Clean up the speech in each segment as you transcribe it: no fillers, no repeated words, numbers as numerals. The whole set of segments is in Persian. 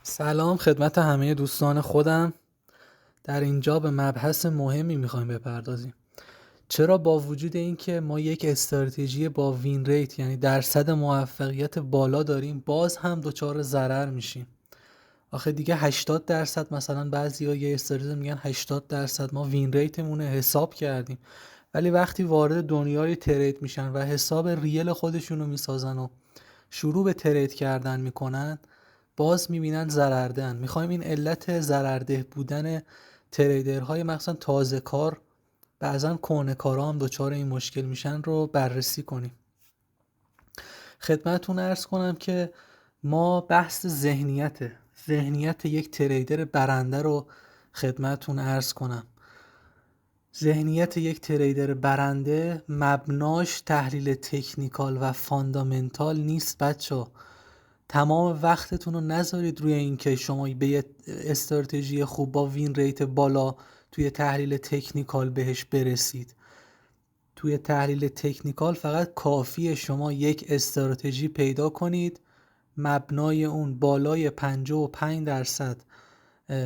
سلام خدمت همه دوستان خودم. در اینجا به مبحث مهمی میخوایم بپردازیم. چرا با وجود اینکه ما یک استراتژی با وین ریت یعنی درصد موفقیت بالا داریم باز هم دچار ضرر میشیم؟ آخه دیگه 80% مثلا بعضیا یه استراتژی میگن 80% ما وین ریتمون حساب کردیم، ولی وقتی وارد دنیای ترید میشن و حساب ریل خودشونو میسازن و شروع به ترید کردن میکنن باز میبینن ضررده‌اند. میخوایم این علت ضررده بودن تریدرهای مثلا تازه کار، بعضا کهنه کارا هم دچار این مشکل میشن رو بررسی کنیم. خدمتتون عرض کنم که ما بحث ذهنیت یک تریدر برنده رو خدمتتون عرض کنم. ذهنیت یک تریدر برنده مبناش تحلیل تکنیکال و فاندامنتال نیست بچه. تمام وقتتون رو نذارید روی این که شما به یه استراتژی خوب با وین ریت بالا توی تحلیل تکنیکال بهش برسید. توی تحلیل تکنیکال فقط کافیه شما یک استراتژی پیدا کنید مبنای اون بالای 55%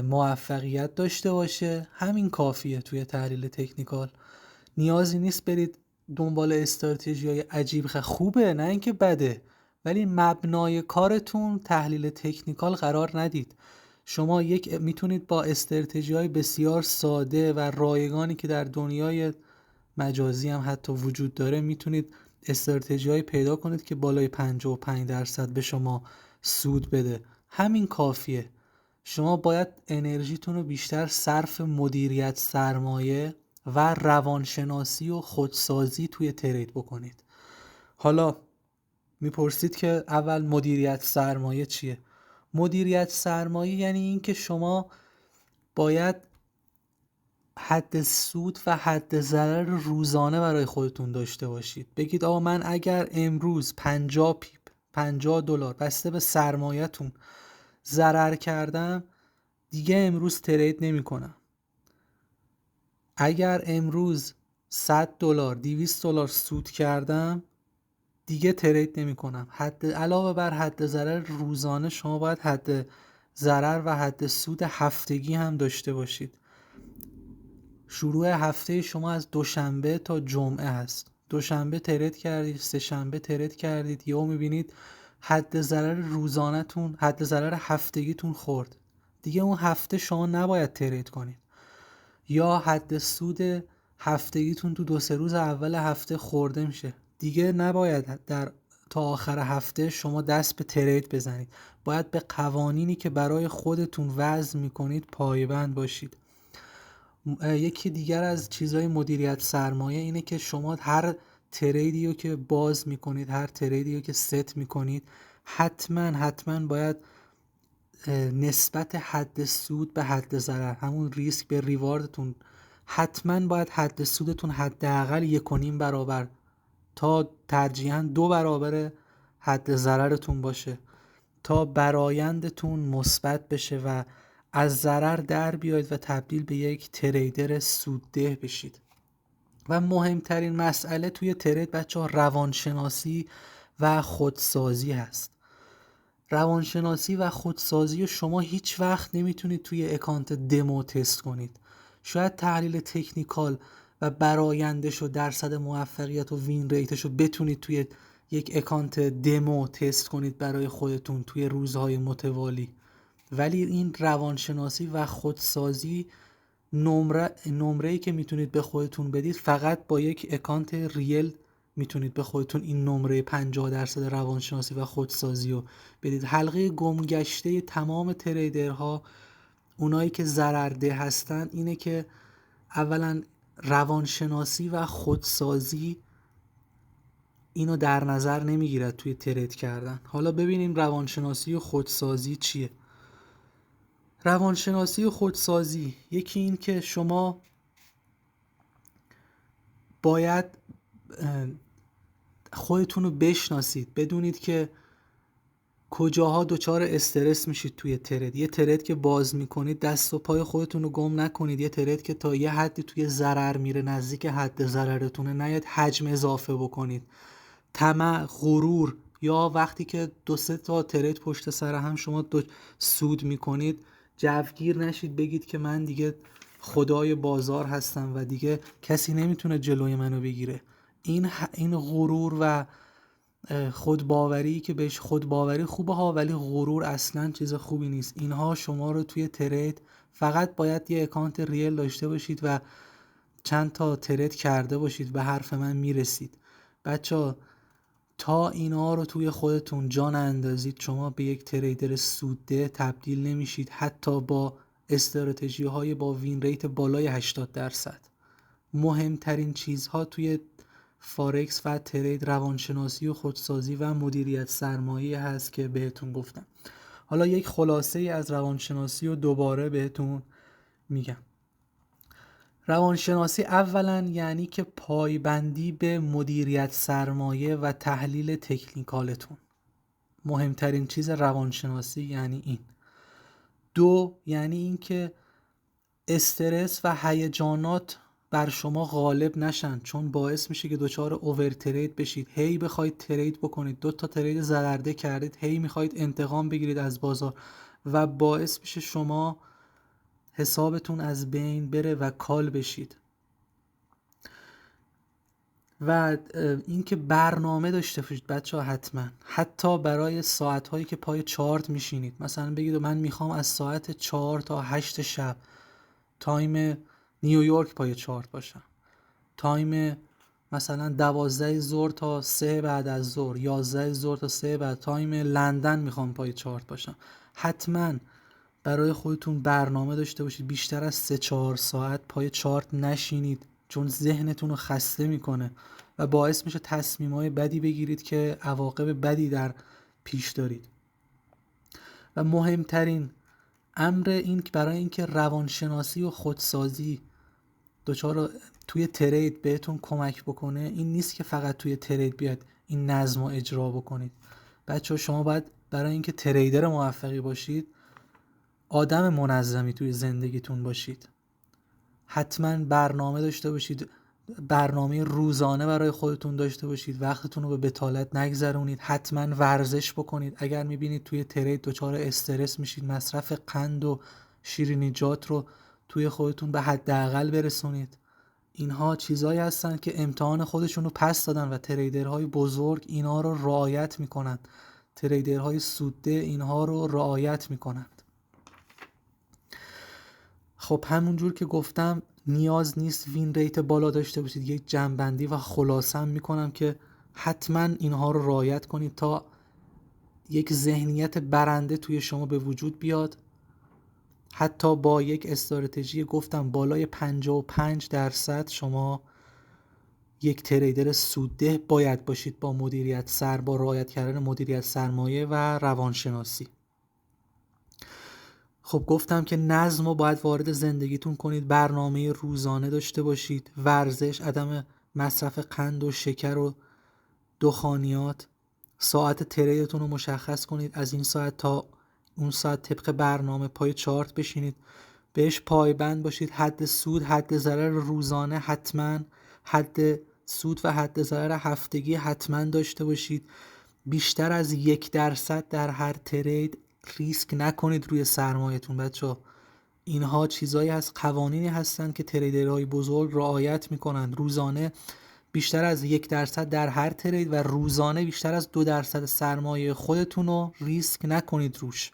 موفقیت داشته باشه، همین کافیه. توی تحلیل تکنیکال نیازی نیست برید دنبال استراتژی‌های عجیب. خوبه، نه اینکه بده، ولی مبنای کارتون تحلیل تکنیکال قرار ندید. شما میتونید با استراتژی‌های بسیار ساده و رایگانی که در دنیای مجازی هم حتی وجود داره میتونید استراتژی‌های پیدا کنید که بالای 55% به شما سود بده. همین کافیه. شما باید انرژیتون رو بیشتر صرف مدیریت سرمایه و روانشناسی و خودسازی توی ترید بکنید. حالا میپرسید که اول مدیریت سرمایه چیه؟ مدیریت سرمایه یعنی این که شما باید حد سود و حد ضرر روزانه برای خودتون داشته باشید. بگید آقا من اگر امروز 50 پیپ $50 بسته به سرمایه‌تون ضرر کردم دیگه امروز ترید نمی کنم. اگر امروز $100 $200 سود کردم دیگه ترید نمی کنم. علاوه بر حد ضرر روزانه شما باید حد ضرر و حد سود هفتگی هم داشته باشید. شروع هفته شما از دوشنبه تا جمعه هست. دوشنبه ترید کردید، سه شنبه ترید کردید، یهو میبینید حد ضرر روزانه‌تون، حد ضرر هفتگیتون خورد. دیگه اون هفته شما نباید ترید کنید. یا حد سود هفتگیتون تو 2-3 روز اول هفته خورده میشه. دیگه نباید تا آخر هفته شما دست به ترید بزنید. باید به قوانینی که برای خودتون وضع میکنید پایبند باشید. یکی دیگر از چیزهای مدیریت سرمایه اینه که شما هر تریدی رو که باز میکنید، هر تریدی رو که ست میکنید، حتما باید نسبت حد سود به حد ضرر، همون ریسک به ریواردتون، حتما باید حد سودتون حداقل 1.5 برابر تا ترجیحاً 2 برابر حد ضررتون باشه تا برآیندتون مثبت بشه و از ضرر در بیاید و تبدیل به یک تریدر سودده بشید. و مهمترین مسئله توی ترید بچه‌ها روانشناسی و خودسازی هست. روانشناسی و خودسازی شما هیچ وقت نمیتونید توی اکانت دمو تست کنید. شاید تحلیل تکنیکال و برآیندش و درصد موفقیت و وین ریتش رو بتونید توی یک اکانت دمو تست کنید برای خودتون توی روزهای متوالی، ولی این روانشناسی و خودسازی نمره‌ای که میتونید به خودتون بدید فقط با یک اکانت ریل میتونید به خودتون این نمره 50% روانشناسی و خودسازی رو بدید. حلقه گمگشته تمام تریدرها، اونایی که ضررده هستن، اینه که اولا روانشناسی و خودسازی اینو در نظر نمیگیرد توی ترید کردن. حالا ببینیم روانشناسی و خودسازی چیه. روانشناسی و خودسازی یکی این که شما باید خودتون رو بشناسید، بدونید که کجاها دچار استرس میشید توی ترید. یه ترید که باز میکنید دست و پای خودتون رو گم نکنید. یه ترید که تا یه حدی توی ضرر میره نزدیک حد ضررتونه نیاد حجم اضافه بکنید. طمع، غرور یا وقتی که 2-3 تا ترید پشت سر هم شما سود میکنید جوگیر نشید بگید که من دیگه خدای بازار هستم و دیگه کسی نمیتونه جلوی منو بگیره. این غرور و خودباوری که بهش خودباوری خوبه ها، ولی غرور اصلا چیز خوبی نیست. اینها شما رو توی ترید فقط باید یه اکانت ریل داشته باشید و چند تا ترید کرده باشید به حرف من میرسید. بچه تا اینا رو توی خودتون جان اندازید شما به یک تریدر سودده تبدیل نمیشید، حتی با استراتژی های با وین ریت بالای 80%. مهمترین چیزها توی فارکس و ترید روانشناسی و خودسازی و مدیریت سرمایه هست که بهتون گفتم. حالا یک خلاصه ای از روانشناسی رو دوباره بهتون میگم. روانشناسی اولا یعنی که پایبندی به مدیریت سرمایه و تحلیل تکنیکالتون. مهمترین چیز روانشناسی یعنی این. 2 یعنی این که استرس و هیجانات بر شما غالب نشن، چون باعث میشه که دچار اوور ترید بشید، هی بخواید ترید بکنید، 2 تا ترید ضررده کردید، هی میخواید انتقام بگیرید از بازار و باعث میشه شما حسابتون از بین بره و کال بشید. و اینکه برنامه داشته باشید بچه ها حتما، حتی برای ساعت هایی که پای چارت میشینید. مثلا بگید من میخوام از ساعت 4 تا 8 شب تایم نیویورک پای چارت باشم، تایم مثلا 12 ظهر تا 3 بعد از ظهر، 11 ظهر تا 3 بعد، تایم لندن میخوام پای چارت باشم. حتما برای خودتون برنامه داشته باشید. بیشتر از 3-4 ساعت پای چارت نشینید، چون ذهنتون رو خسته میکنه و باعث میشه تصمیمای بدی بگیرید که عواقب بدی در پیش دارید. و مهمترین امر این که برای اینکه روانشناسی و خودسازی دچار توی ترید بهتون کمک بکنه، این نیست که فقط توی ترید بیاد این نظم رو اجرا بکنید. بچه شما باید برای اینکه تریدر موفقی باشید آدم منظمی توی زندگیتون باشید. حتما برنامه داشته باشید، برنامه روزانه برای خودتون داشته باشید، وقتتون رو به بتالت نگذرونید. حتما ورزش بکنید. اگر میبینید توی ترید دچار استرس میشید، مصرف قند و شیرینیجات رو توی خودتون به حداقل برسونید. اینها چیزایی هستن که امتحان خودشون رو پس دادن و تریدرهای بزرگ اینها رو رعایت میکنن. تریدرهای سودده اینها رو رعایت میکنن. خب همونجور که گفتم نیاز نیست وین ریت بالا داشته باشید. یک جمع‌بندی و خلاصه میکنم که حتما اینها رو رعایت کنید تا یک ذهنیت برنده توی شما به وجود بیاد. حتی با یک استراتژی گفتم بالای 55% شما یک تریدر سودده باید باشید با با رعایت کردن مدیریت سرمایه و روانشناسی. خب گفتم که نظم رو باید وارد زندگیتون کنید، برنامه روزانه داشته باشید، ورزش، عدم مصرف قند و شکر و دخانیات، ساعت تریدتون رو مشخص کنید، از این ساعت تا اون ساعت طبق برنامه پای چارت بشینید، بهش پایبند باشید. حد سود، حد ضرر روزانه حتما، حد سود و حد ضرر هفتگی حتما داشته باشید. بیشتر از 1% در هر ترید ریسک نکنید روی سرمایه‌تون بچه‌ها. اینها چیزایی از قوانینی هستن که تریدرهای بزرگ رعایت میکنند. روزانه بیشتر از 1% در هر ترید و روزانه بیشتر از 2% سرمایه خودتون رو ریسک نکنید روش.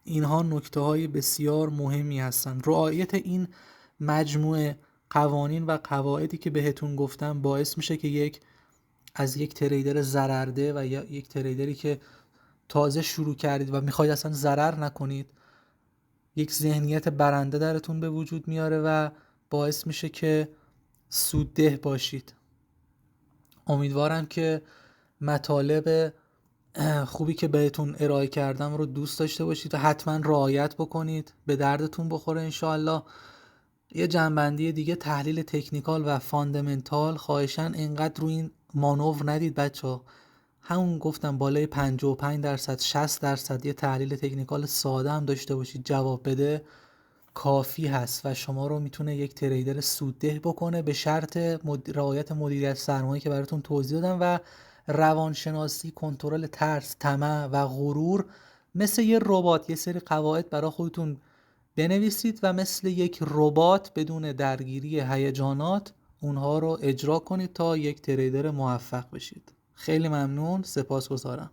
اینها نکته های بسیار مهمی هستن. رعایت این مجموعه قوانین و قواعدی که بهتون گفتم باعث میشه که از یک تریدر ضررده و یا یک تریدری که تازه شروع کردید و میخواید اصلا ضرر نکنید، یک ذهنیت برنده درتون به وجود میاره و باعث میشه که سودده باشید. امیدوارم که مطالب خوبی که بهتون ارائه کردم رو دوست داشته باشید و حتما رعایت بکنید، به دردتون بخوره انشاءالله. یه جنبندی دیگه، تحلیل تکنیکال و فاندامنتال، خواهشاً اینقدر رو این مانور ندید بچه. همون گفتم بالای 55%، 60% یه تحلیل تکنیکال ساده هم داشته باشید جواب بده کافی هست و شما رو میتونه یک تریدر سودده بکنه، به شرط رعایت مدیریت سرمایه که براتون توضیح دادم و روانشناسی، کنترل ترس، طمع و غرور، مثل یه ربات یه سری قواعد برای خودتون بنویسید و مثل یک ربات بدون درگیری هیجانات اونها رو اجرا کنید تا یک تریدر موفق بشید. خیلی ممنون، سپاسگزارم.